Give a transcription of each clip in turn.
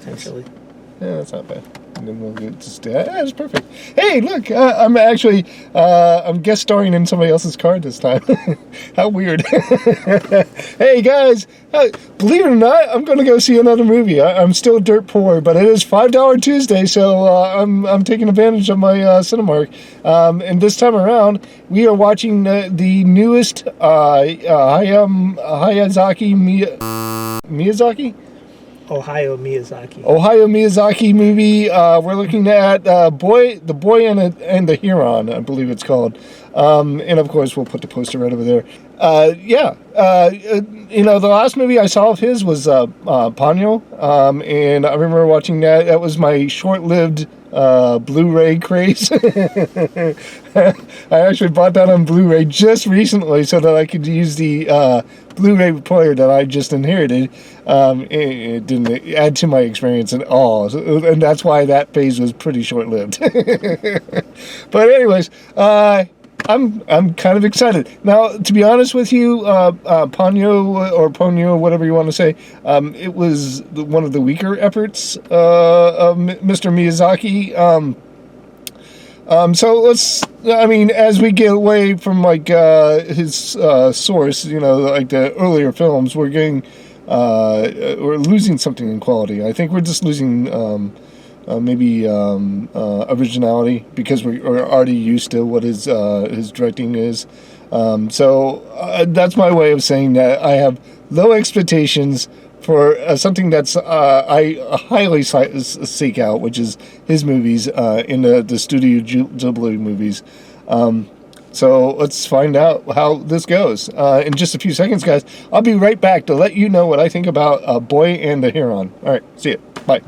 potentially. Yeah, that's not bad. And then we'll just that's perfect. Hey, look, I'm actually I'm guest starring in somebody else's card this time. How weird! Hey guys, believe it or not, I'm going to go see another movie. I'm still dirt poor, but it is $5 Tuesday, so I'm taking advantage of my Cinemark. And this time around, we are watching the newest Miyazaki. Hayao Miyazaki. Hayao Miyazaki movie. We're looking at The Boy and the Heron, I believe it's called. And of course, we'll put the poster right over there. The last movie I saw of his was Ponyo. And I remember watching that. That was my short-lived Blu-ray craze. I actually bought that on Blu-ray just recently so that I could use the Blu-ray player that I just inherited. It didn't add to my experience at all, and that's why that phase was pretty short-lived. But anyways, I'm kind of excited now. To be honest with you, Ponyo, whatever you want to say, it was one of the weaker efforts of Mr. Miyazaki. So let's, as we get away from his source, like the earlier films, we're losing something in quality. I think we're just losing originality because we're already used to what his directing is. So that's my way of saying that I have low expectations for something that's I highly seek out, which is his movies in the Studio Ghibli movies. So let's find out how this goes in just a few seconds, guys. I'll be right back to let you know what I think about Boy and the Heron. All right, see you. Bye.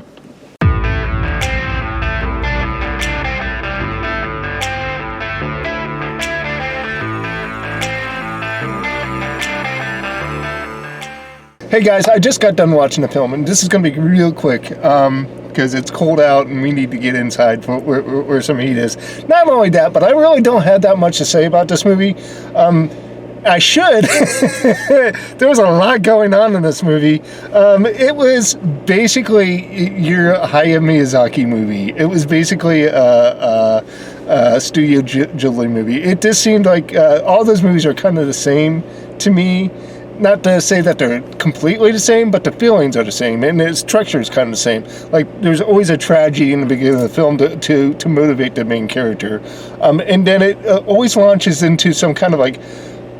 Hey guys, I just got done watching the film, and this is going to be real quick because it's cold out and we need to get inside where some heat is. Not only that, but I really don't have that much to say about this movie. I should. There was a lot going on in this movie. It was basically your Hayao Miyazaki movie. It was basically a Studio Ghibli movie. It just seemed like all those movies are kind of the same to me. Not to say that they're completely the same, but the feelings are the same, and the structure is kind of the same. Like, there's always a tragedy in the beginning of the film to motivate the main character. And then it always launches into some kind of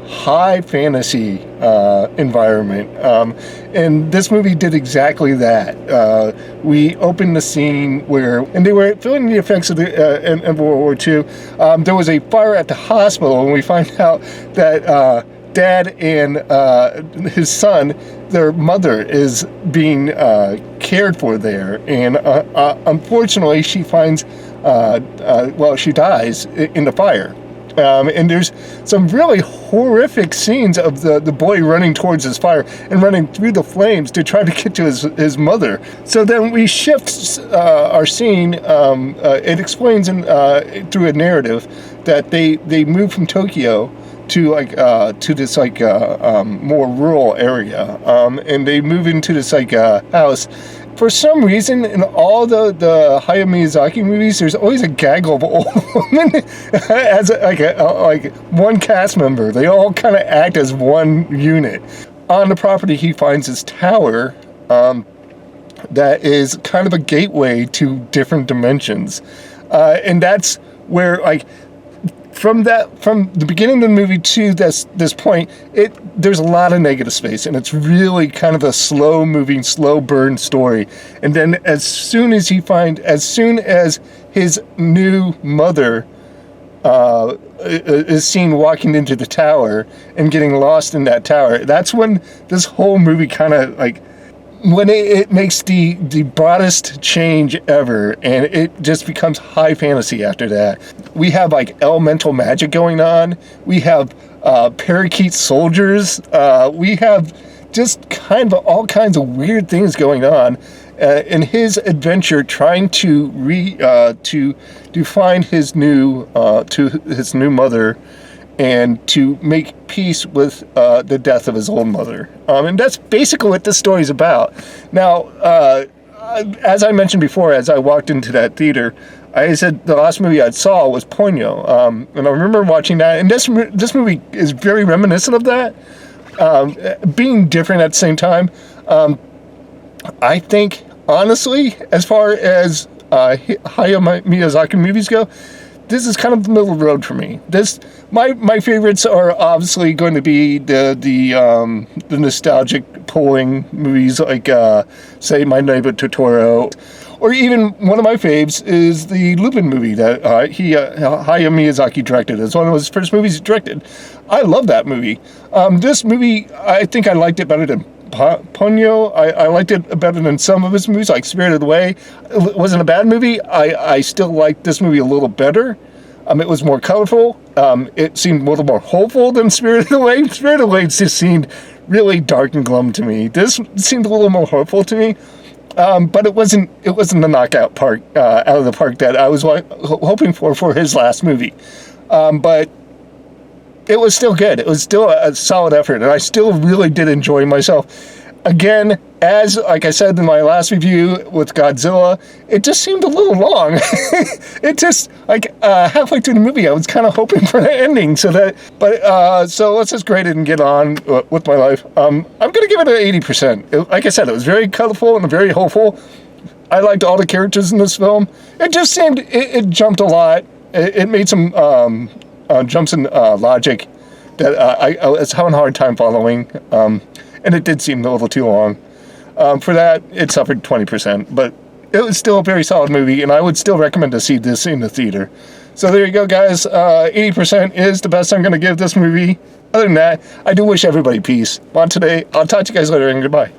high fantasy environment. And this movie did exactly that. We opened the scene and they were feeling the effects of in World War II. There was a fire at the hospital, and we find out that Dad and his son, their mother, is being cared for there, and unfortunately, she finds, she dies in the fire. And there's some really horrific scenes of the boy running towards his fire and running through the flames to try to get to his mother. So then we shift our scene. It explains through a narrative that they moved from Tokyo to this more rural area, and they move into this house. For some reason, in all the Hayao Miyazaki movies, there's always a gaggle of old women as one cast member. They all kind of act as one unit. On the property, he finds this tower that is kind of a gateway to different dimensions, and that's where from the beginning of the movie to this point, there's a lot of negative space, and it's really kind of a slow moving, slow burn story. And then as soon as his new mother is seen walking into the tower and getting lost in that tower, that's when this whole movie kind of when it makes the broadest change ever, and it just becomes high fantasy after that. We have elemental magic going on. We have parakeet soldiers. We have just kind of all kinds of weird things going on in his adventure, trying to find his new mother, and to make peace with the death of his old mother. And that's basically what this story's about. Now, as I mentioned before, as I walked into that theater, I said the last movie I saw was Ponyo, and I remember watching that. And this movie is very reminiscent of that, being different at the same time. I think, honestly, as far as Hayao Miyazaki movies go, this is kind of the middle of the road for me. My favorites are obviously going to be the nostalgic pulling movies like say My Neighbor Totoro, or even one of my faves is the Lupin movie that Hayao Miyazaki directed. It's one of his first movies he directed. I love that movie. This movie, I think I liked it better than Ponyo. I liked it better than some of his movies, like Spirited Away. It wasn't a bad movie. I still liked this movie a little better. It was more colorful. It seemed a little more hopeful than Spirited Away. Spirited Away just seemed really dark and glum to me. This seemed a little more hopeful to me. But it wasn't the knockout park out of the park that I was hoping for his last movie. But it was still good. It was still a solid effort, and I still really did enjoy myself. Again, like I said in my last review with Godzilla, it just seemed a little long. It just, halfway through the movie, I was kind of hoping for the ending. So let's just grade it and get on with my life. I'm going to give it an 80%. Like I said, it was very colorful and very hopeful. I liked all the characters in this film. It just seemed, it jumped a lot. It made some jumps in logic that I was having a hard time following. And it did seem a little too long. For that, it suffered 20%, but it was still a very solid movie, and I would still recommend to see this in the theater. So there you go, guys. 80% is the best I'm going to give this movie. Other than that, I do wish everybody peace. On today, I'll talk to you guys later, and goodbye.